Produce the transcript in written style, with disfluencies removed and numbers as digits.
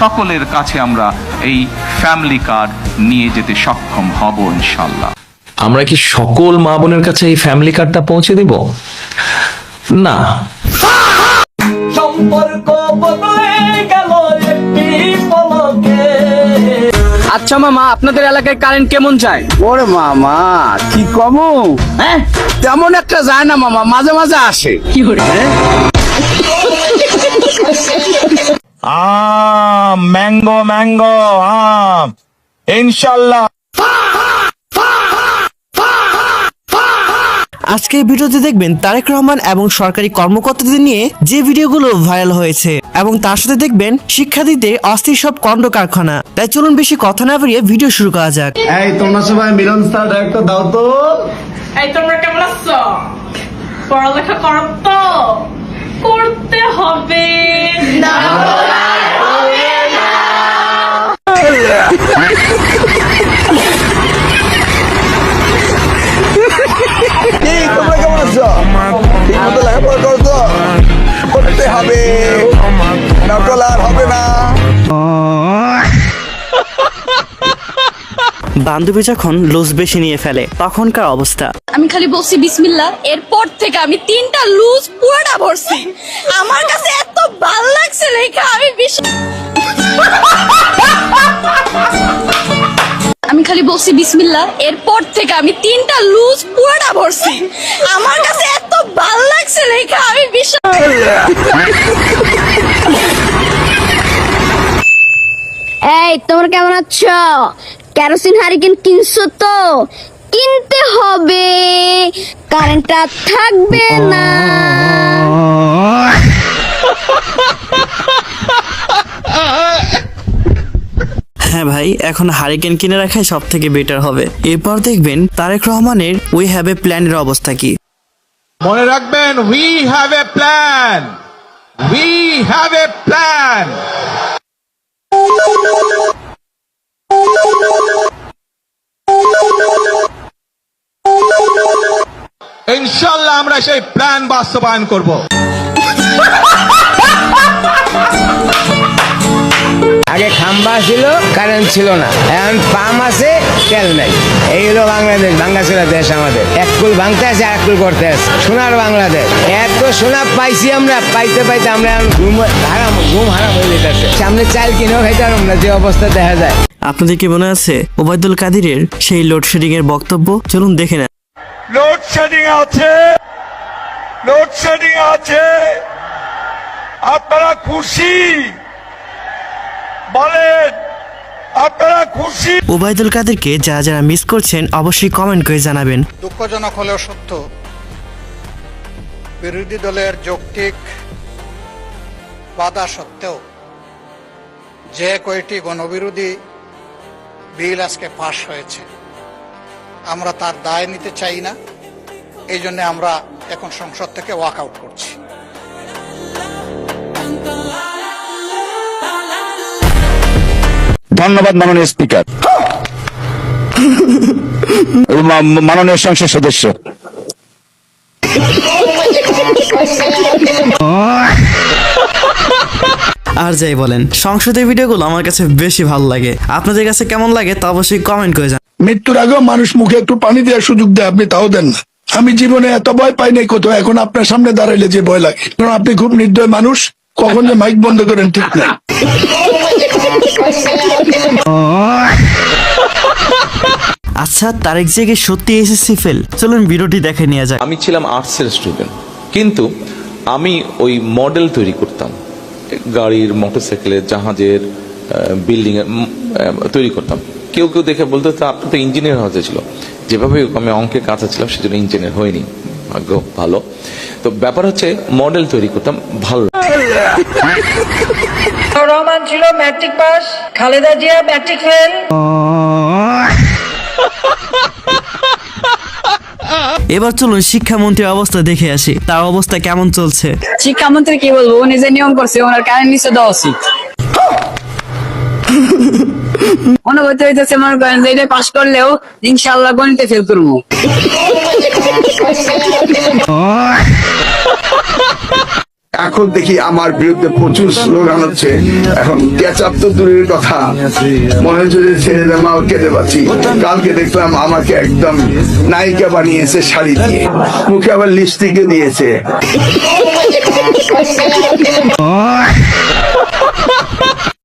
সকলের কাছে আমরা এই ফ্যামিলি কার্ড নিয়ে যেতে সক্ষম হব ইনশাল্লাহ। আমরা কি সকল মা বোনের কাছে এই ফ্যামিলি কার্ডটা পৌঁছে দিব? না। সম্পর্ক বদলে গেল একটি পলকে। আচ্ছা মামা, আপনাদের এলাকায় কারেন্ট কেমন যায়? ওরে মামা কি কমু, হ্যাঁ তেমন একটা যায় না মামা, মাঝে মাঝে আসে। কি করে? ম্যাঙ্গো ম্যাঙ্গো আম ইনশাল্লাহ। আজকে এই ভিডিওতে দেখবেন তারেক রহমান এবং সরকারি কর্মকর্তাদের নিয়ে যে ভিডিওগুলো ভাইরাল হয়েছে, এবং তার সাথে দেখবেন শিক্ষার্থীদের অস্থির সব কণ্ড কারখানা। তাই চলুন বেশি কথা না বাড়িয়ে ভিডিও শুরু করা যাক। এই তোমরা সবাই মিলন স্যার একটা দাও তো। এই তোমরা কেমন আছো? পড়ালেখা করো তো? করতে হবে না। তোমরা কেমন আছো? ঠিক মতো লেখাপড়া করো তো? করতে হবে, নকল আর হবে না। বান্ধবী যখন লুজ বেশি নিয়ে ফেলে তখনকার অবস্থা। আমি খালি বলছি বিসমিল্লাহ, এরপর থেকে আমি 3টা লুজ পুরোটা ভরছি। আমার কাছে এত ভালো লাগছে লেখা, আমি খালি বলছি বিসমিল্লাহ, এরপর থেকে আমি 3টা লুজ পুরোটা ভরছি। আমার কাছে এত ভালো লাগছে লেখা, আমি এই তোমরা কেমন আছো? কেরোসিন হারিকেন কিনছো তো? কিনতে হবে, কারেন্টটা থাকবে না। হ্যাঁ ভাই, এখন হারিকেন কিনে রাখাই সব থেকে বেটার হবে। এরপর দেখবেন তারেক রহমানের উই হ্যাভ এ প্ল্যানের অবস্থা কি। মনে রাখবেন, we have a plan, we have a plan. ইনশাল্লাহ আমরা সেই প্ল্যান বাস্তবায়ন করব। আগে খাম্বা ছিল, কারেন্ট ছিল না, এখন পাম আছে, তেল নাই। এই হলো বাংলাদেশ, ভাঙ্গাচোরা দেশ আমাদের। এক কুল ভাঙতে আছে, আর এক কুল করতে আছে। সোনার বাংলাদেশ। এত সোনা পাইছি আমরা, পাইতে পাইতে আমরা ঘুম হারাম হয়ে যেতেছে। সামনে চাল কিনেও খাইতে পারব না, যে অবস্থা দেখা যায়। আপনাদের কি মনে আছে ওবায়দুল কাদিরের সেই লোডশেডিং এর বক্তব্য? চলুন দেখে নেন। লোডশেডিং আছে, লোডশেডিং আছে, আপনারা খুশি বলেন? আপনারা খুশি? ওবায়দুল কাদেরকে যারা যারা মিস করছেন অবশ্যই কমেন্ট করে জানাবেন। দুঃখজনক হলেও সত্য, বিরোধী দলের যৌক্তিক বাধা সত্ত্বেও যে কয়টি গণবিরোধী বিল আজকে পাশ হয়েছে, আমরা তার দায় নিতে চাই না। এই জন্য আমরা এখন সংসদ থেকে ওয়াক আউট করছি। ধন্যবাদ মাননীয় স্পিকার, মাননীয় সংসদ সদস্য। আর যাই বলেন, সংসদের ভিডিওগুলো আমার কাছে বেশি ভালো লাগে। আপনাদের কাছে কেমন লাগে তা অবশ্যই কমেন্ট করে জানান। মৃত্যুর আগেও মানুষ মুখে একটু পানি দেওয়ার সুযোগ দেয়, আপনি তাও দেন না। আমি জীবনে এত ভয় পাই নাই কোথাও, এখন আপনার সামনে দাঁড়াইলে যে ভয় লাগে, কারণ আপনি খুব নির্দয় মানুষ। কখন যে মাইক বন্ধ করেন ঠিক নাই। আচ্ছা, তারেক জিয়া সত্যি এসএসসি ফেল? চলুন ভিডিওটি দেখে নিয়ে যাক। আমি ছিলাম আর্টসের স্টুডেন্ট, কিন্তু আমি ওই মডেল তৈরি করতাম, গাড়ির, মোটরসাইকেলের, জাহাজের, বিল্ডিং এর তৈরি করতাম। কেউ কেউ দেখে বলতো আপনি তো ইঞ্জিনিয়ার হতে ছিল। যেভাবে আমি অঙ্কে কাঁচা ছিলাম সেজন্য ইঞ্জিনিয়ার হয়নি, ভাগ্য ভালো। তো ব্যাপার হচ্ছে মডেল তৈরি করতাম, ভালো। রহমান ছিল matric pass, Khaleda Zia matric fail. এবার চলুন শিক্ষামন্ত্রীর অবস্থা দেখে আসি, তার অবস্থা কেমন চলছে। শিক্ষামন্ত্রী কি বলবো, উনি যে নিয়ম করছে ওনার কারেন্ট নিচে দেওয়া উচিত। অনুভূতি হইতেছে মনে করেন যে এটা পাস করলেও ইনশাআল্লাহ গণিতে ফেল করবো। এখন দেখি আমার বিরুদ্ধে প্রচুর স্লোগান হচ্ছে। এখন ক্যাচআপ তো দূরের কথা, মনে হচ্ছে যে ছেলেদের মাও কেঁদে পাচ্ছি। কালকে দেখলাম আমাকে একদম নায়িকা বানিয়েছে শাড়ি দিয়ে, মুখে আবার লিপস্টিকও দিয়েছে।